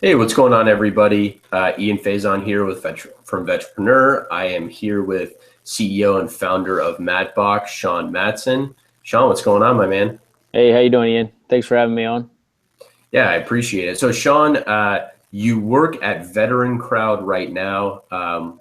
Hey, what's going on, everybody? Ian Faison here from Vetrepreneur. I am here with CEO and founder of MATBOCK, Sean Matson. Sean, what's going on, my man? Hey, how you doing, Ian? Thanks for having me on. Yeah, I appreciate it. So, Sean, you work at Veteran Crowd right now,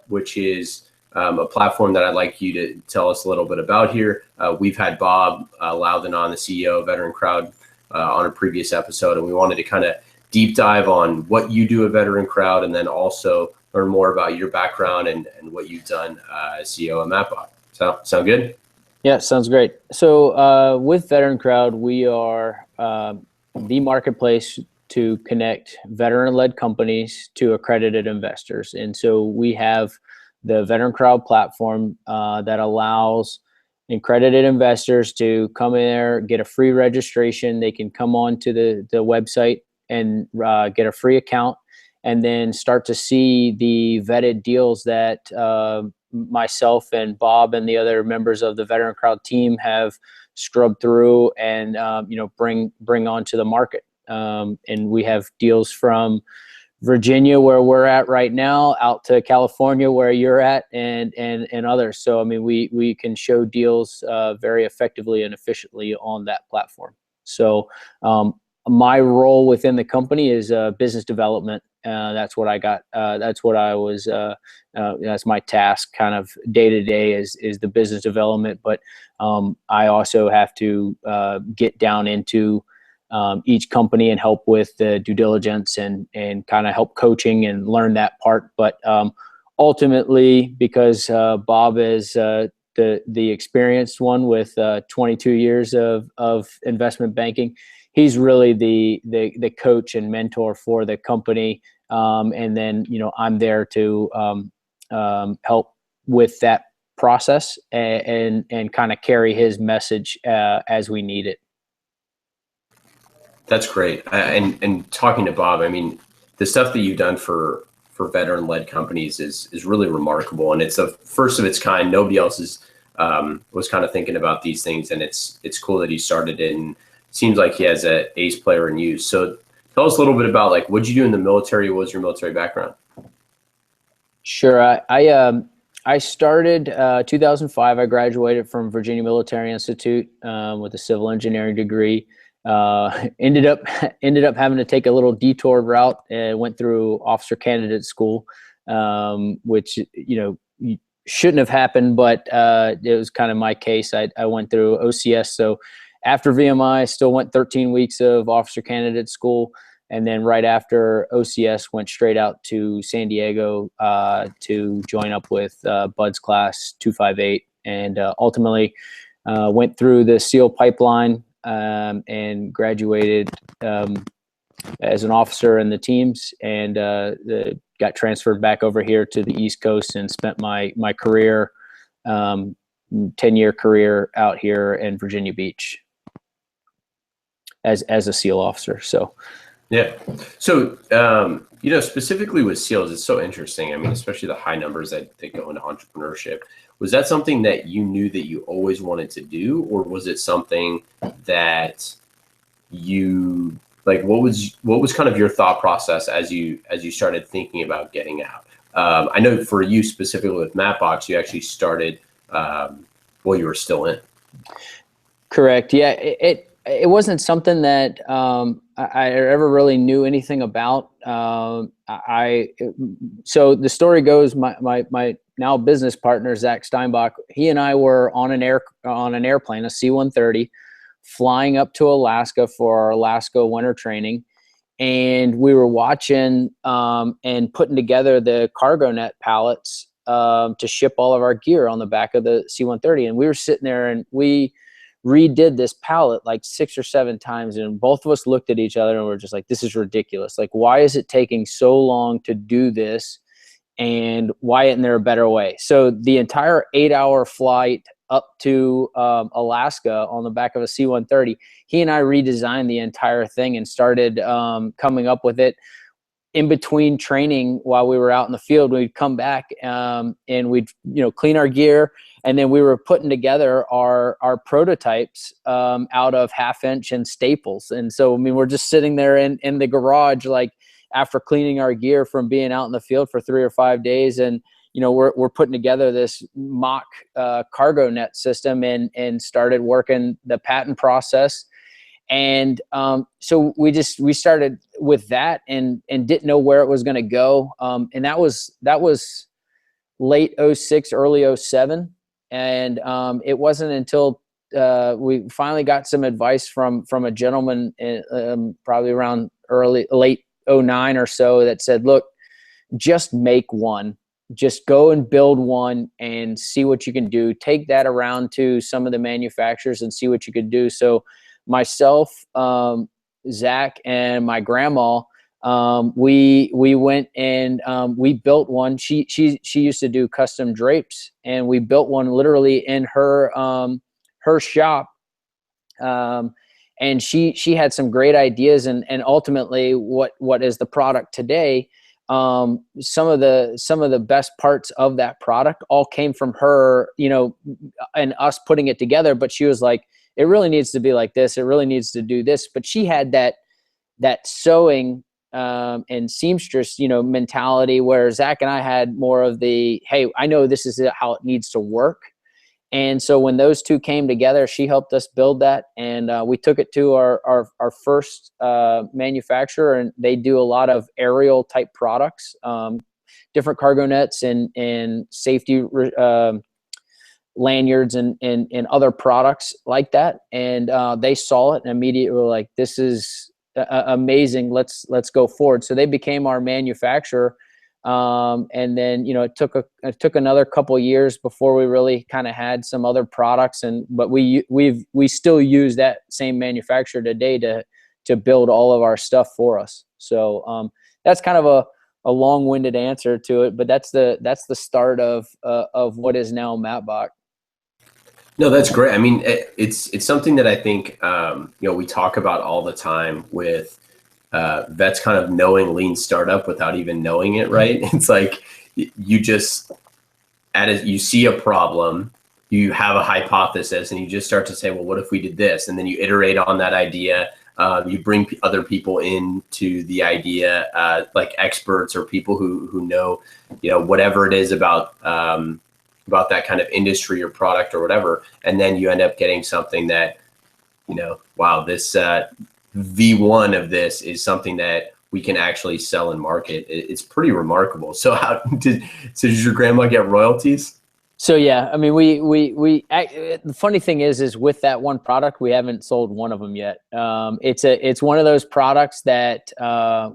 which is a platform that I'd like you to tell us a little bit about here. We've had Bob Loudon on, the CEO of Veteran Crowd, on a previous episode, and we wanted to kind of deep dive on what you do at Veteran Crowd, and then also learn more about your background and what you've done as CEO of MATBOCK. Sound good? Yeah, sounds great. So with Veteran Crowd, we are the marketplace to connect veteran-led companies to accredited investors. And so we have the Veteran Crowd platform that allows accredited investors to come in there, get a free registration. They can come on to the website and get a free account, and then start to see the vetted deals that myself and Bob and the other members of the Veteran Crowd team have scrubbed through and bring onto the market. And we have deals from Virginia, where we're at right now, out to California, where you're at, and others. So I mean, we can show deals very effectively and efficiently on that platform. So my role within the company is business development. That's what I got. That's what I was. That's my task, kind of day to day, is the business development. But I also have to get down into each company and help with the due diligence and kind of help coaching and learn that part. But ultimately, because Bob is the experienced one with 22 years of investment banking, he's really the coach and mentor for the company. And then, I'm there to help with that process and kind of carry his message as we need it. That's great. And talking to Bob, I mean, the stuff that you've done for veteran-led companies is really remarkable, and it's the first of its kind. Nobody else was kind of thinking about these things, and it's cool that he started it. And it seems like he has an ace player in you. So tell us a little bit about, like, what did you do in the military? What was your military background? Sure. I started 2005. I graduated from Virginia Military Institute with a civil engineering degree. Ended up having to take a little detour route and went through officer candidate school, which shouldn't have happened, but it was kind of my case. I went through OCS, so after VMI, I still went 13 weeks of officer candidate school, and then right after OCS, went straight out to San Diego to join up with Bud's class 258, and ultimately went through the SEAL pipeline. And graduated as an officer in the teams, and got transferred back over here to the East Coast and spent my career, 10-year career out here in Virginia Beach as a SEAL officer. So Yeah. So, specifically with SEALs, it's so interesting. I mean, especially the high numbers that go into entrepreneurship. Was that something that you knew that you always wanted to do, or was it something that you like? What was kind of your thought process as you started thinking about getting out? I know for you specifically with MATBOCK, you actually started while you were still in. correct. Yeah, it wasn't something that I ever really knew anything about. So the story goes, my now business partner, Zach Steinbach, he and I were on an airplane, a C-130, flying up to Alaska for our Alaska winter training. And we were watching and putting together the cargo net pallets to ship all of our gear on the back of the C-130. And we were sitting there and we redid this pallet like 6 or 7 times, and both of us looked at each other and we're just like, this is ridiculous. Like, why is it taking so long to do this, and why isn't there a better way? So the entire 8-hour flight up to Alaska on the back of a C-130, he and I redesigned the entire thing and started coming up with it. in between training while we were out in the field, we'd come back and we'd, clean our gear. And then we were putting together our prototypes out of 1/2 inch and staples. And so, I mean, we're just sitting there in the garage, like after cleaning our gear from being out in the field for 3 or 5 days. And, we're putting together this mock cargo net system and started working the patent process. And so we started with that and didn't know where it was going to go. And that was late 06, early 07. And it wasn't until we finally got some advice from a gentleman probably around late 09 or so that said, look, just make one. Just go and build one and see what you can do. Take that around to some of the manufacturers and see what you could do. So myself, Zach, and my grandma, we went and we built one. She used to do custom drapes, and we built one literally in her shop. And she had some great ideas, and ultimately what is the product today. Some of the best parts of that product all came from her, and us putting it together. But she was like, it really needs to be like this. It really needs to do this. But she had that sewing and seamstress, mentality, where Zach and I had more of the, hey, I know this is how it needs to work. And so when those two came together, she helped us build that, and we took it to our first manufacturer, and they do a lot of aerial type products, different cargo nets and safety lanyards and other products like that. And they saw it and immediately were like, this is amazing. Let's go forward. So they became our manufacturer. And then, it took another couple of years before we really kind of had some other products, but we still use that same manufacturer today to build all of our stuff for us. So, that's kind of a long-winded answer to it, but that's the start of what is now MATBOCK. No, that's great. I mean, it's something that I think, we talk about all the time with vets kind of knowing lean startup without even knowing it, right? It's like you just, you see a problem, you have a hypothesis, and you just start to say, well, what if we did this? And then you iterate on that idea. You bring other people into the idea, like experts or people who know, whatever it is about that kind of industry or product or whatever. And then you end up getting something that, wow, this V1 of this is something that we can actually sell and market. It's pretty remarkable. So did your grandma get royalties? So yeah, I mean, the funny thing is with that one product, we haven't sold one of them yet. It's one of those products that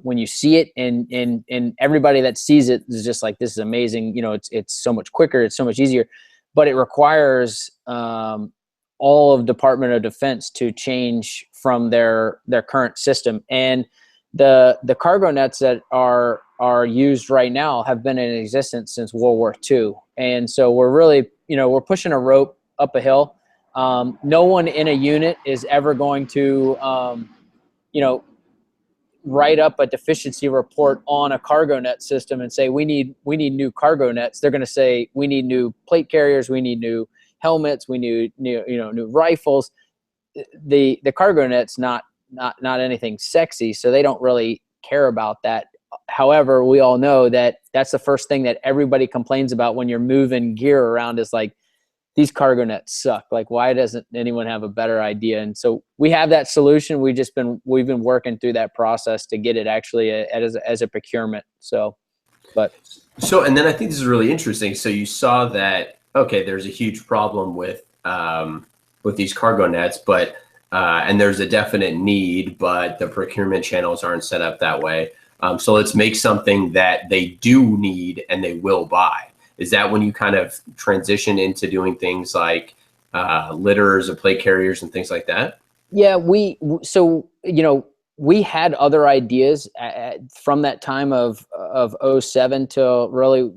when you see it and everybody that sees it is just like, this is amazing. It's so much quicker. It's so much easier, but it requires all of Department of Defense to change from their current system. And the cargo nets that are used right now have been in existence since World War II. And so we're really, we're pushing a rope up a hill. No one in a unit is ever going to, write up a deficiency report on a cargo net system and say, we need new cargo nets. They're going to say, we need new plate carriers. We need new helmets. We need new rifles. The cargo net's not anything sexy, so they don't really care about that. However, we all know that that's the first thing that everybody complains about when you're moving gear around, is like, these cargo nets suck. Like, why doesn't anyone have a better idea? And so we have that solution. We've been working through that process to get it actually as a procurement. And then I think this is really interesting. So you saw that, okay, there's a huge problem with these cargo nets, but and there's a definite need, but the procurement channels aren't set up that way. So let's make something that they do need and they will buy. Is that when you kind of transition into doing things like litters or plate carriers and things like that? Yeah, we had other ideas from that time of 07 till really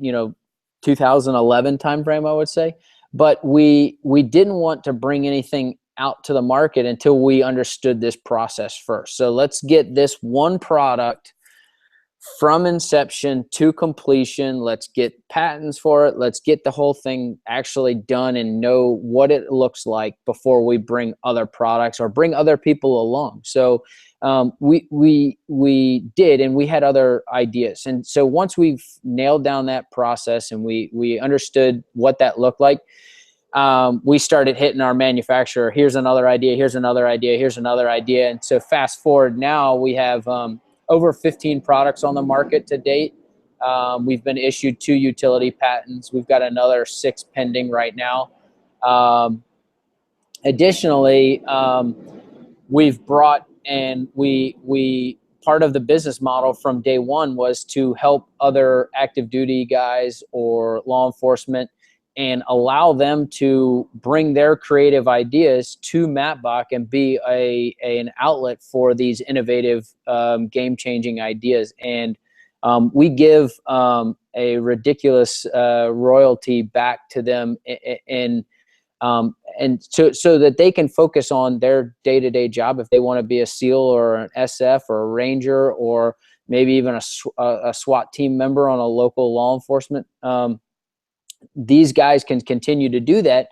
2011 timeframe, I would say. But we didn't want to bring anything out to the market until we understood this process first. So let's get this one product from inception to completion. Let's get patents for it. Let's get the whole thing actually done and know what it looks like before we bring other products or bring other people along. So we did, and we had other ideas. And so once we've nailed down that process and we understood what that looked like, we started hitting our manufacturer. Here's another idea. Here's another idea. Here's another idea. And so fast forward now, we have over 15 products on the market to date. We've been issued 2 utility patents. We've got another 6 pending right now. Additionally, we've brought, and we part of the business model from day one was to help other active duty guys or law enforcement and allow them to bring their creative ideas to MATBOCK and be an outlet for these innovative, game-changing ideas. And we give a ridiculous royalty back to them, and so that they can focus on their day-to-day job. If they want to be a SEAL or an SF or a Ranger or maybe even a SWAT team member on a local law enforcement, these guys can continue to do that.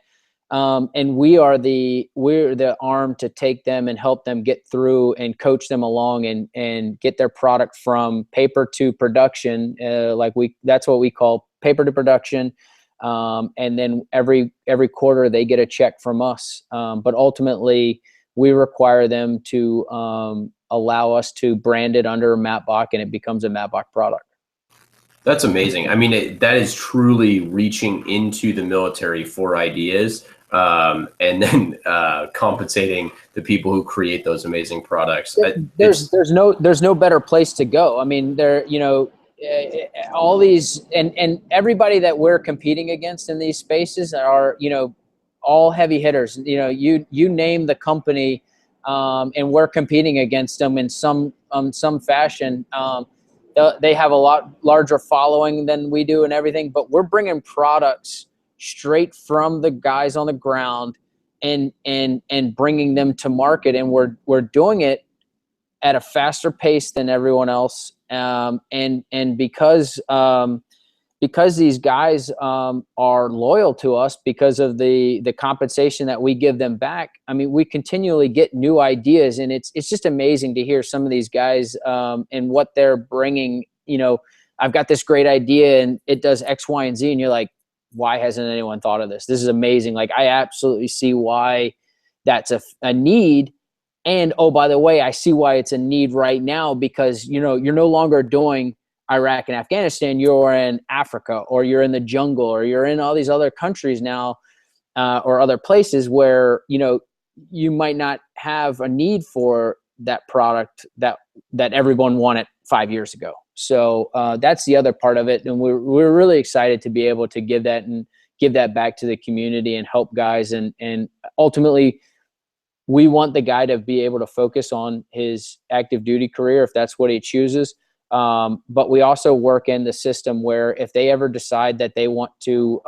And we're the arm to take them and help them get through and coach them along and get their product from paper to production. That's what we call paper to production. And then every quarter they get a check from us. But ultimately we require them to allow us to brand it under MATBOCK, and it becomes a MATBOCK product. That's amazing. I mean, that is truly reaching into the military for ideas, and then compensating the people who create those amazing products. There's no better place to go. I mean, all these and everybody that we're competing against in these spaces are, all heavy hitters. You name the company, and we're competing against them in some fashion. They have a lot larger following than we do and everything, but we're bringing products straight from the guys on the ground and bringing them to market, and we're doing it at a faster pace than everyone else. And because these guys are loyal to us because of the compensation that we give them back, I mean, we continually get new ideas, and it's just amazing to hear some of these guys and what they're bringing. I've got this great idea and it does X, Y, and Z, and you're like, why hasn't anyone thought of this? This is amazing. Like, I absolutely see why that's a need. And oh, by the way, I see why it's a need right now, because you're no longer doing Iraq and Afghanistan. You're in Africa, or you're in the jungle, or you're in all these other countries now, or other places where you might not have a need for that product that everyone wanted 5 years ago. So that's the other part of it, and we're really excited to be able to give that back to the community and help guys, and ultimately we want the guy to be able to focus on his active duty career if that's what he chooses. But we also work in the system where if they ever decide that they want to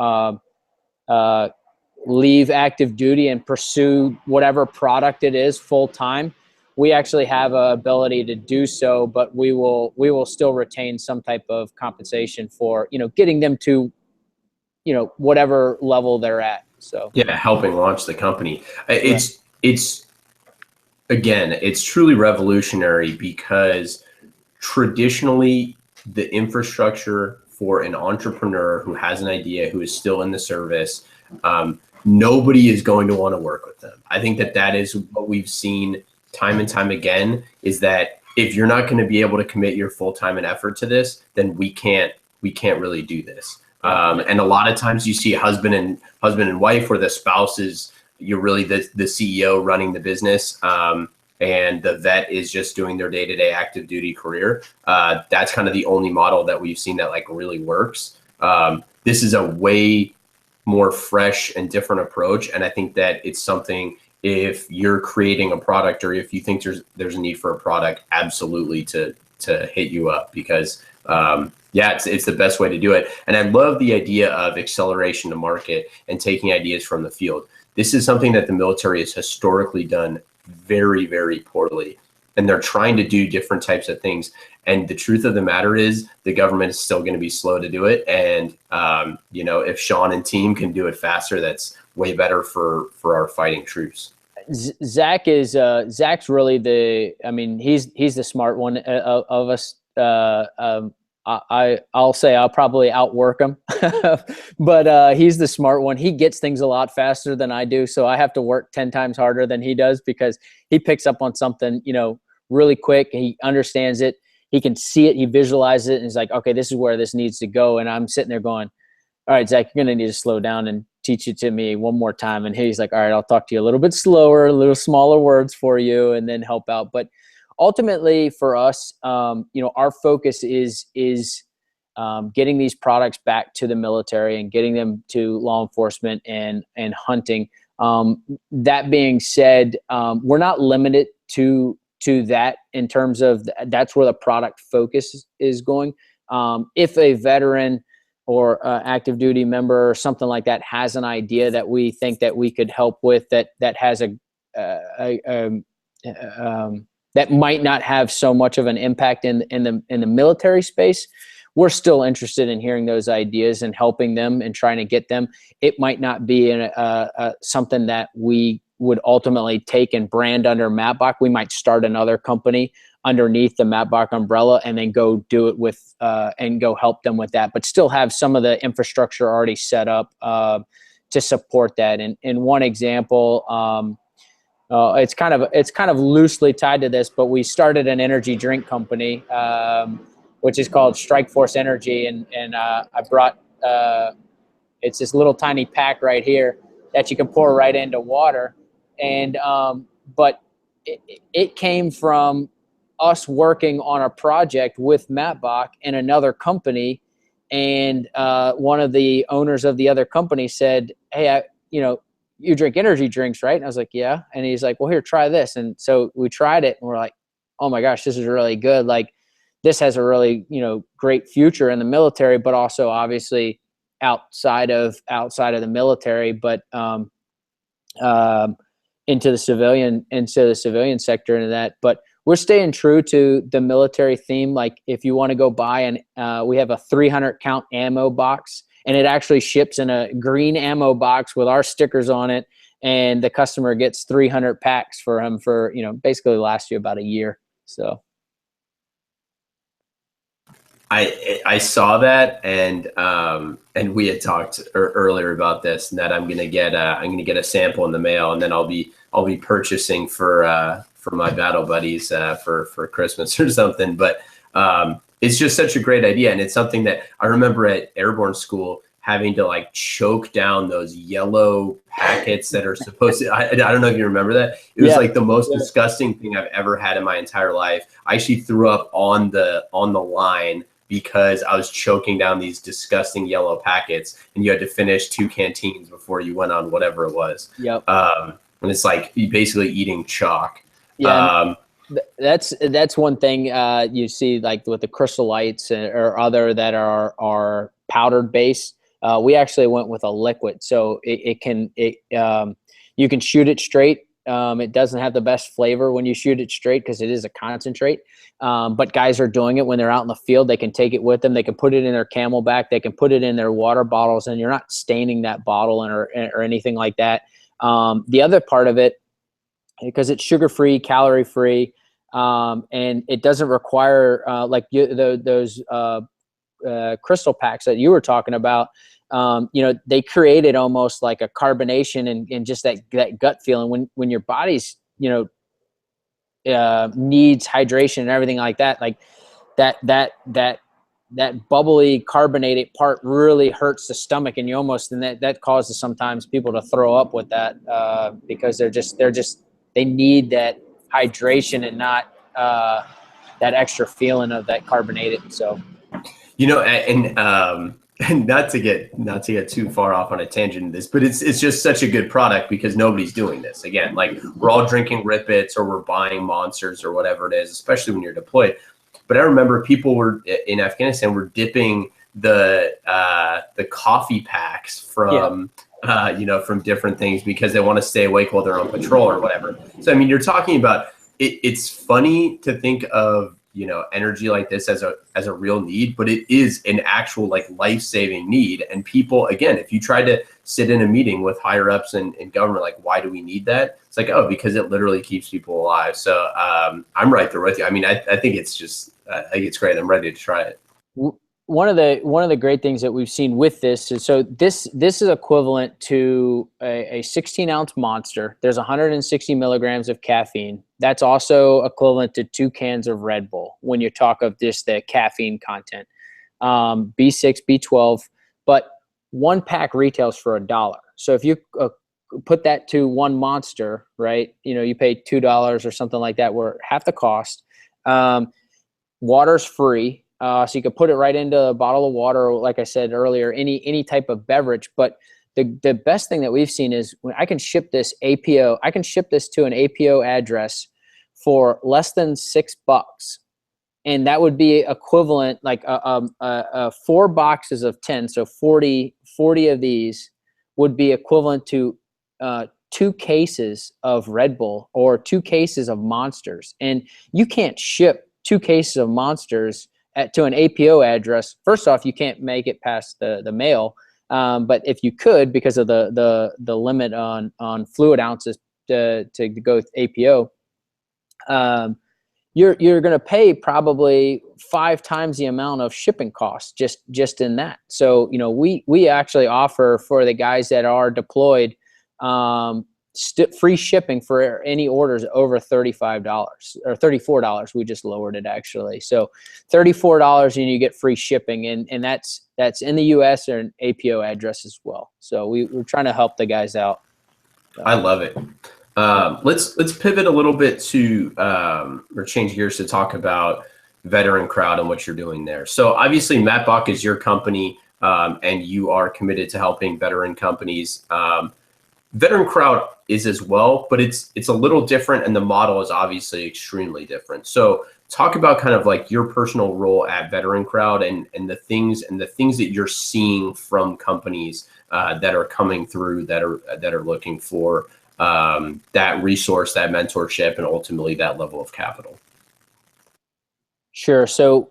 leave active duty and pursue whatever product it is full time, we actually have a ability to do so, but we will still retain some type of compensation for, getting them to, whatever level they're at. So yeah, helping launch the company. It's again, it's truly revolutionary, because traditionally the infrastructure for an entrepreneur who has an idea, who is still in the service, nobody is going to want to work with them. I think that is what we've seen time and time again, is that if you're not going to be able to commit your full time and effort to this, then we can't really do this. And a lot of times you see husband and wife, where the spouse is, you're really the CEO running the business, and the vet is just doing their day-to-day active duty career. That's kind of the only model that we've seen that really works. This is a way more fresh and different approach, and I think that it's something, if you're creating a product, or if you think there's a need for a product, absolutely to hit you up, because it's the best way to do it. And I love the idea of acceleration to market and taking ideas from the field. This is something that the military has historically done very, very poorly. and they're trying to do different types of things. And the truth of the matter is the government is still going to be slow to do it. And, you know, if Sean and team can do it faster, that's way better for our fighting troops. Zach's really he's the smart one of us. I'll say I'll probably outwork him, but he's the smart one. He gets things a lot faster than I do, so I have to work 10 times harder than he does because he picks up on something, you know, really quick. He understands it. He can see it. He visualizes it, and he's like, okay, this is where this needs to go. And I'm sitting there going, all right, Zach, you're going to need to slow down and teach it to me one more time. And he's like, all right, I'll talk to you a little bit slower, a little smaller words for you, and then help out. But ultimately for us, you know, our focus is getting these products back to the military and getting them to law enforcement and hunting. That being said, we're not limited to that in terms of that's where the product focus is going. If a veteran or active duty member or something like that has an idea that we think that we could help with that has that might not have so much of an impact in the military space, we're still interested in hearing those ideas and helping them and trying to get them. It might not be something that we would ultimately take and brand under MATBOCK. We might start another company underneath the MATBOCK umbrella and then go do it with and go help them with that, but still have some of the infrastructure already set up to support that. And in one example, it's kind of loosely tied to this, but we started an energy drink company, which is called Strike Force Energy. And I brought, it's this little tiny pack right here that you can pour right into water. And, but it came from us working on a project with MATBOCK and another company. And one of the owners of the other company said, hey, you know, you drink energy drinks, right? And I was like, yeah. And he's like, well, here, try this. And so we tried it and we're like, oh my gosh, this is really good. Like this has a really, you know, great future in the military, but also obviously outside of the military, but into the civilian sector and that. But we're staying true to the military theme. Like if you want to go buy we have a 300 count ammo box, and it actually ships in a green ammo box with our stickers on it. And the customer gets 300 packs for him for, you know, basically last you about a year. So. I saw that, and we had talked earlier about this, and that I'm gonna get a sample in the mail, and then I'll be purchasing for my battle buddies for Christmas or something. But it's just such a great idea, and it's something that I remember at airborne school having to like choke down those yellow packets that are supposed to. I don't know if you remember that. It was like the most disgusting thing I've ever had in my entire life. I actually threw up on the line because I was choking down these disgusting yellow packets, and you had to finish 2 canteens before you went on whatever it was. Yep. And it's like basically eating chalk. Yeah. That's one thing you see like with the crystal lights or other that are powdered base. We actually went with a liquid, so you can shoot it straight. It doesn't have the best flavor when you shoot it straight because it is a concentrate. But guys are doing it when they're out in the field. They can take it with them. They can put it in their Camelback. They can put it in their water bottles, and you're not staining that bottle or anything like that. The other part of it, because it's sugar-free, calorie-free, and it doesn't require those crystal packs that you were talking about. You know, they created almost like a carbonation and just that gut feeling when your body's, you know, needs hydration and everything like that. Like that bubbly carbonated part really hurts the stomach, and that causes sometimes people to throw up with that because they need that hydration and not that extra feeling of that carbonated. So, you know, and not to get too far off on a tangent in this, but it's just such a good product because nobody's doing this. Again, like we're all drinking Rip-Its or we're buying Monsters or whatever it is, especially when you're deployed. But I remember people were in Afghanistan were dipping the coffee packs from from different things because they want to stay awake while they're on patrol or whatever. So I mean, you're talking about it's funny to think of, you know, energy like this as a real need, but it is an actual like life-saving need. And people, again, if you try to sit in a meeting with higher ups in government, like, why do we need that? It's like, oh, because it literally keeps people alive. So I'm right there with you. I mean, I think it's just, I think it's great. I'm ready to try it. One of the great things that we've seen with this is, so this is equivalent to a 16-ounce Monster. There's 160 milligrams of caffeine. That's also equivalent to 2 cans of Red Bull when you talk of just the caffeine content, B6, B12. But one pack retails for $1. So if you put that to one Monster, right? You know, you pay $2 or something like that. We're half the cost. Water's free. So you could put it right into a bottle of water, or like I said earlier, any type of beverage. But the best thing that we've seen is when I can ship this APO, I can ship this to an APO address for less than $6. And that would be equivalent, like 4 boxes of 10. So 40 of these would be equivalent to 2 cases of Red Bull or 2 cases of Monsters. And you can't ship 2 cases of Monsters to an APO address. First off, you can't make it past the mail. But if you could, because of the limit on fluid ounces to go with APO, you're going to pay probably 5 times the amount of shipping costs just in that. So, you know, we actually offer for the guys that are deployed, free shipping for any orders over $35 or $34. We just lowered it actually. So $34 and you get free shipping, and that's in the US or an APO address as well. So we're trying to help the guys out. I love it. Let's pivot a little bit to or change gears to talk about Veteran Crowd and what you're doing there. So obviously MATBOCK is your company, and you are committed to helping veteran companies. Veteran Crowd is as well, but it's a little different, and the model is obviously extremely different. So talk about kind of like your personal role at Veteran Crowd and the things that you're seeing from companies that are coming through that are looking for that resource, that mentorship, and ultimately that level of capital. Sure. So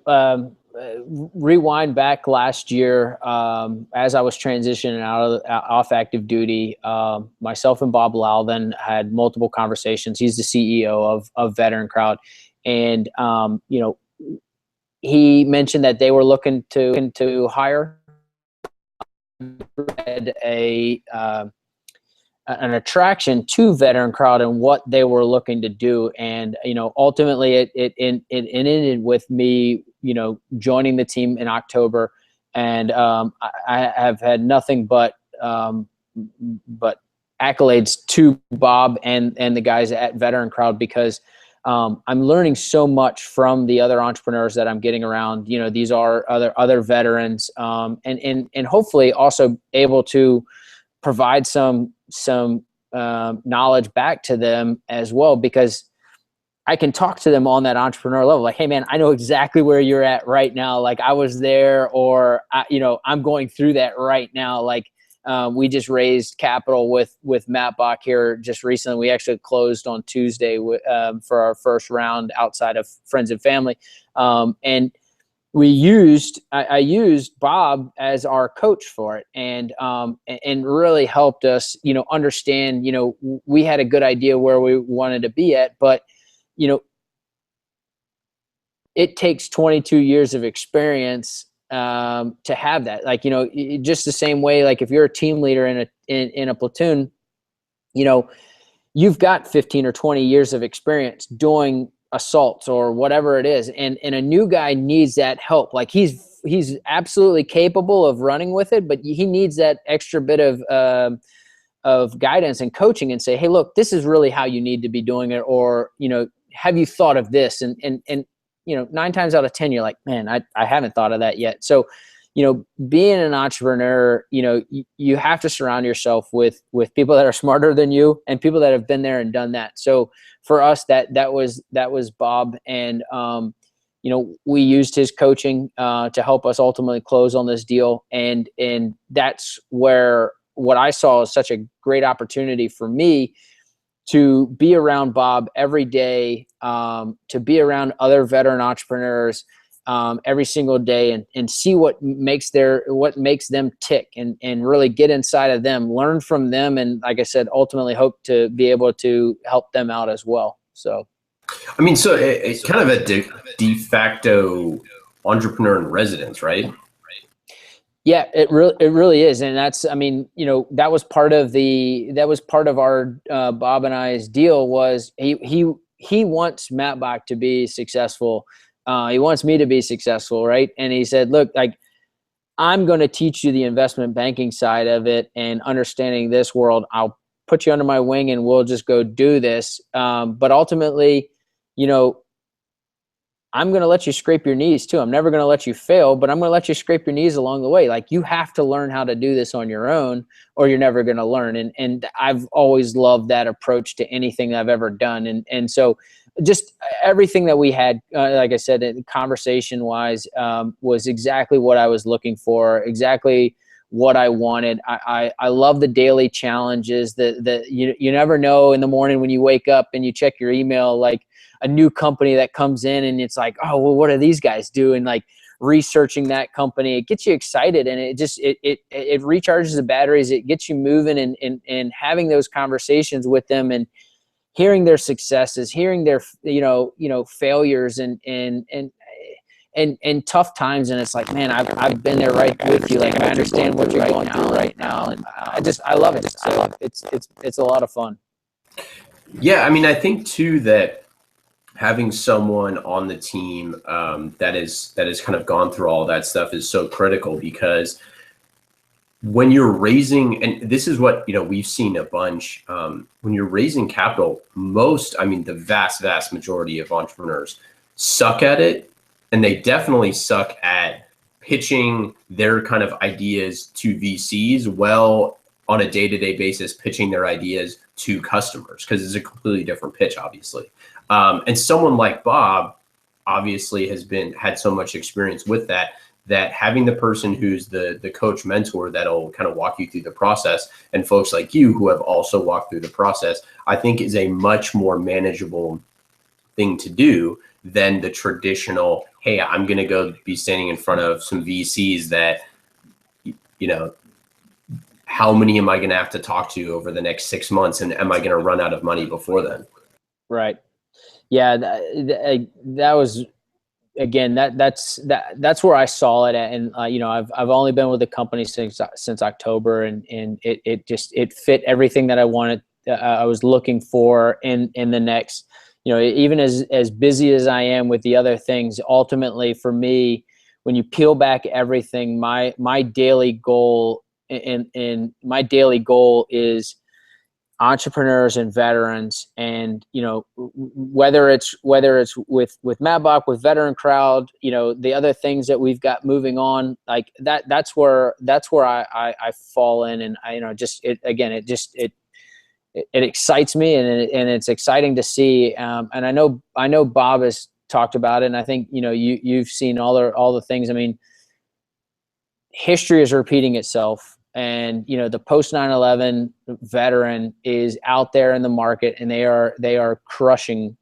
rewind back last year, as I was transitioning off active duty, myself and Bob Lalvin had multiple conversations. He's the CEO of Veteran Crowd, and you know, he mentioned that they were looking to hire an attraction to Veteran Crowd and what they were looking to do. And, you know, ultimately it ended with me, you know, joining the team in October. And I have had nothing but accolades to Bob and the guys at Veteran Crowd, because I'm learning so much from the other entrepreneurs that I'm getting around. You know, these are other veterans, and hopefully also able to provide some knowledge back to them as well, because I can talk to them on that entrepreneur level. Like, hey man, I know exactly where you're at right now. Like I was there, or you know, I'm going through that right now. Like we just raised capital with MATBOCK here just recently. We actually closed on Tuesday for our first round outside of friends and family. And I used Bob as our coach for it, and really helped us, you know, understand, you know, we had a good idea where we wanted to be at, but, you know, it takes 22 years of experience to have that. Like, you know, just the same way, like if you're a team leader in a platoon, you know, you've got 15 or 20 years of experience doing assaults or whatever it is, and a new guy needs that help. Like he's absolutely capable of running with it, but he needs that extra bit of guidance and coaching, and say, hey, look, this is really how you need to be doing it, or, you know, have you thought of this? And you know, 9 times out of 10 you're like, man, I haven't thought of that yet. So, you know, being an entrepreneur, you know, you have to surround yourself with people that are smarter than you and people that have been there and done that. So for us, that was Bob, and you know, we used his coaching to help us ultimately close on this deal, and that's where what I saw is such a great opportunity for me to be around Bob every day, to be around other veteran entrepreneurs every single day, and see what makes them tick, and really get inside of them, learn from them, and like I said, ultimately hope to be able to help them out as well. So, I mean, so it's kind of a de facto entrepreneur in residence, right? Yeah, it really is. And that's, I mean, that was part of our Bob and I's deal. Was he wants MATBOCK to be successful. He wants me to be successful, right? And he said, look, like, I'm going to teach you the investment banking side of it and understanding this world. I'll put you under my wing and we'll just go do this. But ultimately, I'm going to let you scrape your knees too. I'm never going to let you fail, but I'm going to let you scrape your knees along the way. Like, you have to learn how to do this on your own, or you're never going to learn. And I've always loved that approach to anything I've ever done. And so just everything that we had, like I said, conversation wise, was exactly what I was looking for, exactly what I wanted. I love the daily challenges that you never know in the morning when you wake up and you check your email, like a new company that comes in and it's like, oh, well, what do these guys do? And like researching that company, it gets you excited, and it just, it recharges the batteries. It gets you moving, and having those conversations with them and hearing their successes, hearing their, failures and tough times. And it's like, man, I've been there right with you. Like, I understand what you're going through right now. And I love it. I love it. It's a lot of fun. Yeah. I mean, I think too that having someone on the team that is kind of gone through all that stuff is so critical, because when you're raising, and this is what, we've seen a bunch, when you're raising capital, the vast majority of entrepreneurs suck at it. And they definitely suck at pitching their kind of ideas to VCs well on a day-to-day basis, pitching their ideas to customers, because it's a completely different pitch, obviously. And someone like Bob obviously had so much experience with that having the person who's the coach mentor that'll kind of walk you through the process, and folks like you who have also walked through the process, I think is a much more manageable thing to do than the traditional, hey, I'm going to go be standing in front of some VCs that, how many am I going to have to talk to over the next 6 months? And am I going to run out of money before then? Right. Yeah. That was, again, that's where I saw it at. And, I've only been with the company since October, and it fit everything that I wanted. I was looking for in the next, even as busy as I am with the other things, ultimately for me, when you peel back everything, my daily goal my daily goal is entrepreneurs and veterans. And, whether it's with MATBOCK, with Veteran Crowd, the other things that we've got moving on, like that's where I fall in. And it excites me, and it's exciting to see. And I know Bob has talked about it, and I think, you've seen all the things. I mean, history is repeating itself, and, the post 9/11 veteran is out there in the market, and they are crushing,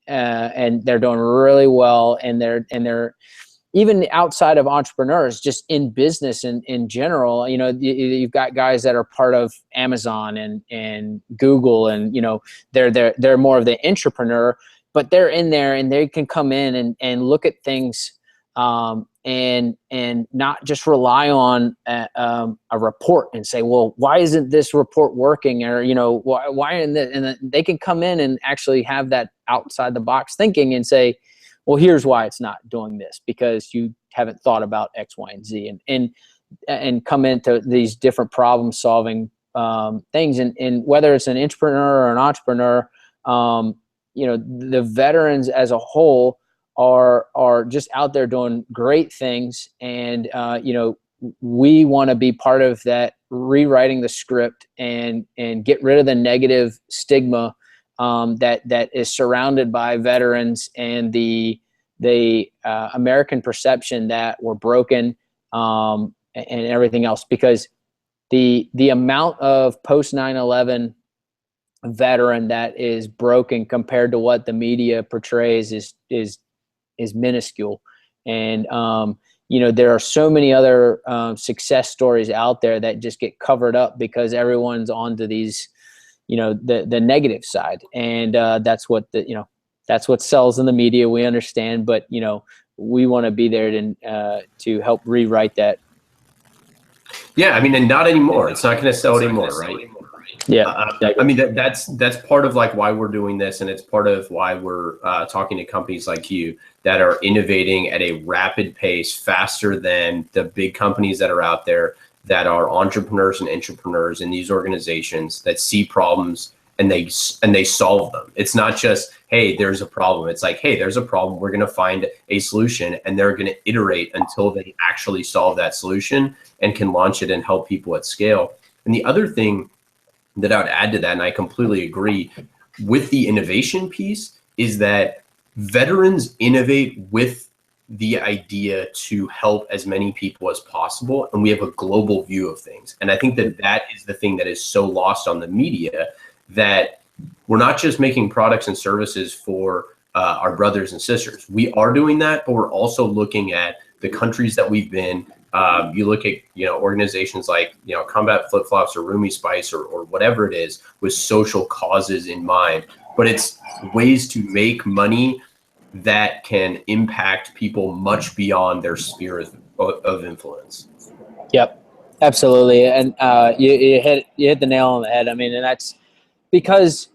and they're doing really well. And they're even outside of entrepreneurs, just in business in general. You've got guys that are part of Amazon and Google, and, they're more of the entrepreneur, but they're in there and they can come in and look at things, and not just rely on a report and say, well, why isn't this report working? Or, why in this? And they can come in and actually have that outside the box thinking and say, well, here's why it's not doing this, because you haven't thought about X, Y, and Z, and come into these different problem solving things. And whether it's an entrepreneur or an entrepreneur, the veterans as a whole are just out there doing great things. And, we want to be part of that, rewriting the script and get rid of the negative stigma that is surrounded by veterans, and the American perception that we're broken, and everything else. Because the amount of post 9/11 veteran that is broken compared to what the media portrays is minuscule. And there are so many other success stories out there that just get covered up because everyone's onto these, the negative side. And that's what that's what sells in the media. We understand, but we want to be there to help rewrite that. Yeah, I mean, and not anymore. It's not going to sell anymore, right? Yeah, I mean, that's part of like why we're doing this, and it's part of why we're talking to companies like you that are innovating at a rapid pace, faster than the big companies that are out there that are entrepreneurs and intrapreneurs in these organizations that see problems and they solve them. It's not just, hey, there's a problem. It's like, hey, there's a problem. We're going to find a solution, and they're going to iterate until they actually solve that solution and can launch it and help people at scale. And the other thing that I would add to that, and I completely agree with the innovation piece, is that veterans innovate with the idea to help as many people as possible. And we have a global view of things. And I think that that is the thing that is so lost on the media, that we're not just making products and services for our brothers and sisters. We are doing that, but we're also looking at the countries that we've been. You look at organizations like Combat Flip Flops or Roomy Spice or whatever it is, with social causes in mind. But it's ways to make money that can impact people much beyond their sphere of influence. Yep, absolutely. And you hit the nail on the head. I mean, and that's because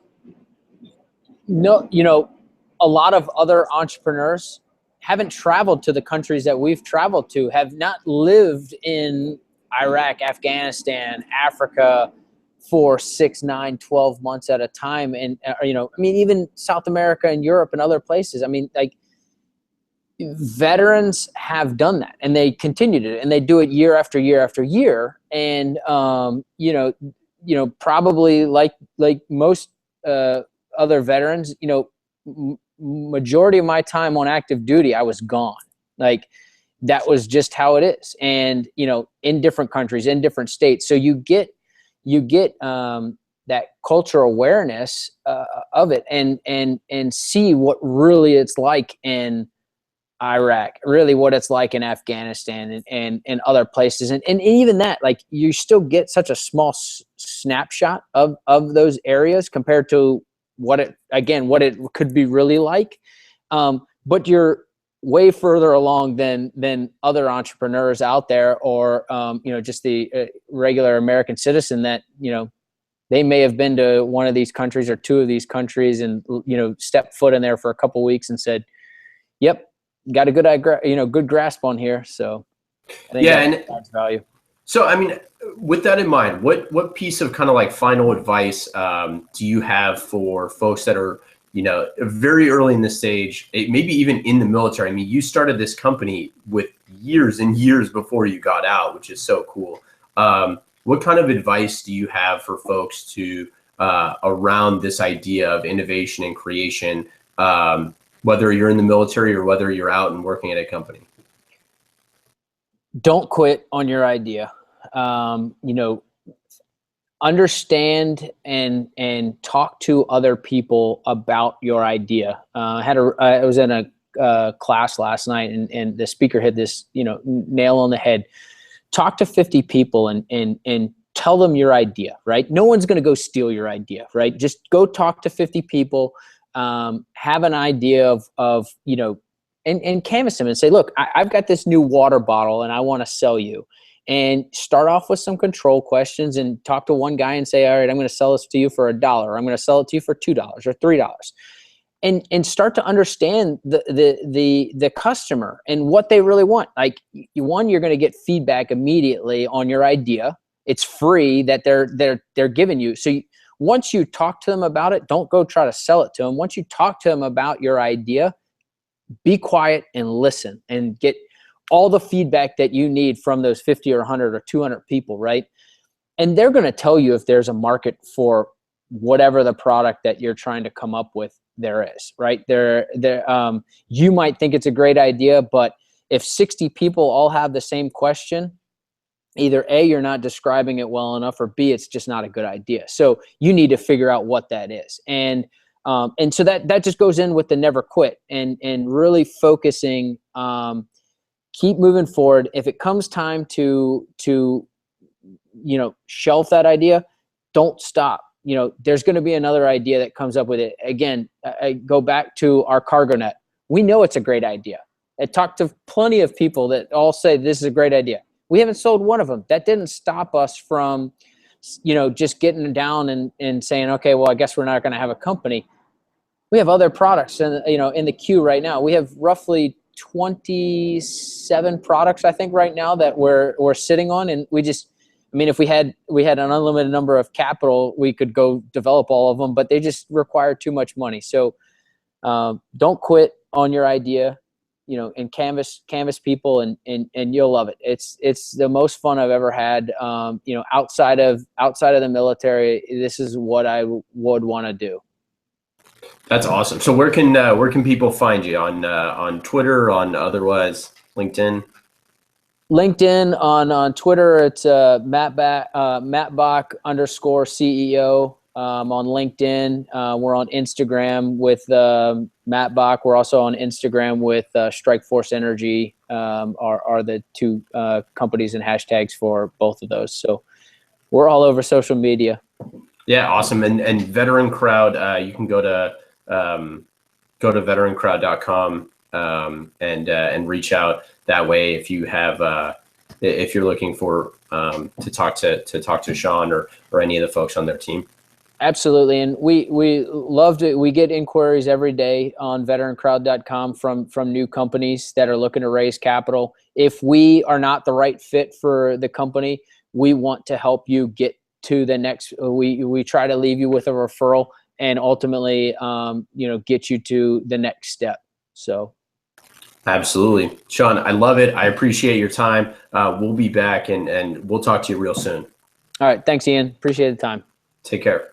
a lot of other entrepreneurs haven't traveled to the countries that we've traveled to, have not lived in Iraq, Afghanistan, Africa for 6, 9, 12 months at a time. And, even South America and Europe and other places. I mean, like, veterans have done that, and they continue to, and they do it year after year after year. And, probably like most other veterans, majority of my time on active duty, I was gone. Like, that was just how it is. And, in different countries, in different states. So you get that cultural awareness of it, and see what really it's like in Iraq, really what it's like in Afghanistan and other places. And even that, like, you still get such a small snapshot of those areas compared to what it could be really like. But you're way further along than other entrepreneurs out there, or, just the regular American citizen that, they may have been to one of these countries or two of these countries and, stepped foot in there for a couple of weeks and said, yep, got a good grasp on here. So I think that's value. So, I mean, with that in mind, what piece of kind of like final advice do you have for folks that are, very early in the stage, maybe even in the military? I mean, you started this company with years and years before you got out, which is so cool. What kind of advice do you have for folks to around this idea of innovation and creation, whether you're in the military or whether you're out and working at a company? Don't quit on your idea. Understand and talk to other people about your idea. I was in a class last night, and the speaker hit this, nail on the head. Talk to 50 people and tell them your idea, right? No one's going to go steal your idea, right? Just go talk to 50 people, have an idea of and canvas them and say, look, I've got this new water bottle and I want to sell you. And start off with some control questions and talk to one guy and say, all right, I'm going to sell this to you for $1, or I'm going to sell it to you for $2 or $3. And start to understand the customer and what they really want. Like, you're going to get feedback immediately on your idea. It's free that they're giving you. So once you talk to them about it, don't go try to sell it to them. Once you talk to them about your idea, be quiet and listen and get all the feedback that you need from those 50 or 100 or 200 people, right? And they're going to tell you if there's a market for whatever the product that you're trying to come up with there is, right? You might think it's a great idea, but if 60 people all have the same question, either A, you're not describing it well enough, or B, it's just not a good idea. So you need to figure out what that is. And so that just goes in with the never quit, and really focusing, keep moving forward. If it comes time to shelf that idea, don't stop. There's going to be another idea that comes up with it. Again, I go back to our cargo net. We know it's a great idea. I talked to plenty of people that all say this is a great idea. We haven't sold one of them. That didn't stop us from, just getting down and saying, okay, well, I guess we're not going to have a company. We have other products in the queue right now. We have roughly 27 products, I think, right now that we're sitting on. And if we had an unlimited number of capital, we could go develop all of them, but they just require too much money. So don't quit on your idea, and canvas people, and you'll love it. It's the most fun I've ever had. Outside of the military, this is what I would want to do. That's awesome. So where can people find you on Twitter, on otherwise LinkedIn? LinkedIn, on Twitter, it's MATBOCK _CEO. On LinkedIn, we're on Instagram with MATBOCK. We're also on Instagram with Strikeforce Energy. Are the two companies and hashtags for both of those. So we're all over social media. Yeah, awesome. And Veteran Crowd, you can go to veterancrowd.com and reach out that way if you have if you're looking for to talk to Sean or any of the folks on their team. Absolutely. And we loved it. We get inquiries every day on veterancrowd.com from new companies that are looking to raise capital. If we are not the right fit for the company, we want to help you get to the next. We try to leave you with a referral and ultimately, get you to the next step. So. Absolutely. Sean, I love it. I appreciate your time. We'll be back and we'll talk to you real soon. All right. Thanks, Ian. Appreciate the time. Take care.